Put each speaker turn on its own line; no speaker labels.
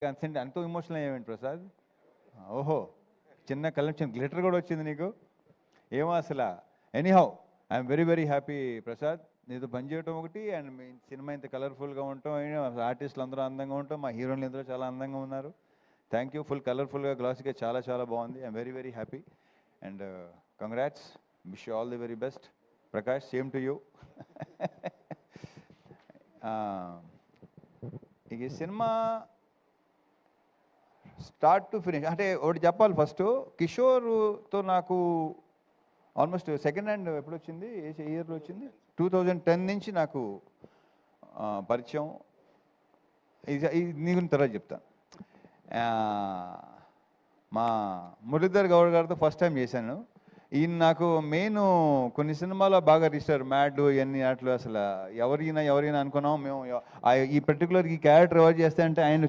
Consent అంత emotional అయ్యేంటి Prasad? ఓహో! చిన్న కలెక్షన్ గ్లిటర్ కూడా వచ్చింది నీకు. ఏమో అసలు. Anyhow I'm very very happy Prasad. నీతో పని చేయడం ఒకటి, అండ్ మీ సినిమా ఇంత కలర్ఫుల్గా ఉండటం, ఆర్టిస్టులు అందరూ అందంగా ఉండటం, మా హీరోయిన్లు అందరూ చాలా అందంగా ఉన్నారు. Thank you. ఫుల్ కలర్ఫుల్గా గ్లాస్గా చాలా చాలా బాగుంది. I'm very very happy and congrats. Wish you all the very best. Prakash, same to you. ఇక ఈ సినిమా స్టార్ట్ టు ఫినిష్ అంటే ఒకటి చెప్పాలి. ఫస్ట్ కిషోర్తో నాకు ఆల్మోస్ట్ సెకండ్ హ్యాండ్ ఎప్పుడు వచ్చింది, ఏ ఇయర్లో వచ్చింది, 2010 నుంచి నాకు పరిచయం. ఇది నీ గురించి తర్వాత చెప్తాను. మా మురళీధర్ గౌడ్ గారితో ఫస్ట్ టైం చేశాను. ఈయన నాకు మెయిన్ కొన్ని సినిమాలో బాగా రిజిస్టర్, మ్యాడ్ ఇవన్నీ అట్లు అసలు ఎవరైనా అనుకున్నాం మేము. ఈ పర్టికులర్ ఈ క్యారెక్టర్ ఎవరు చేస్తే అంటే ఆయన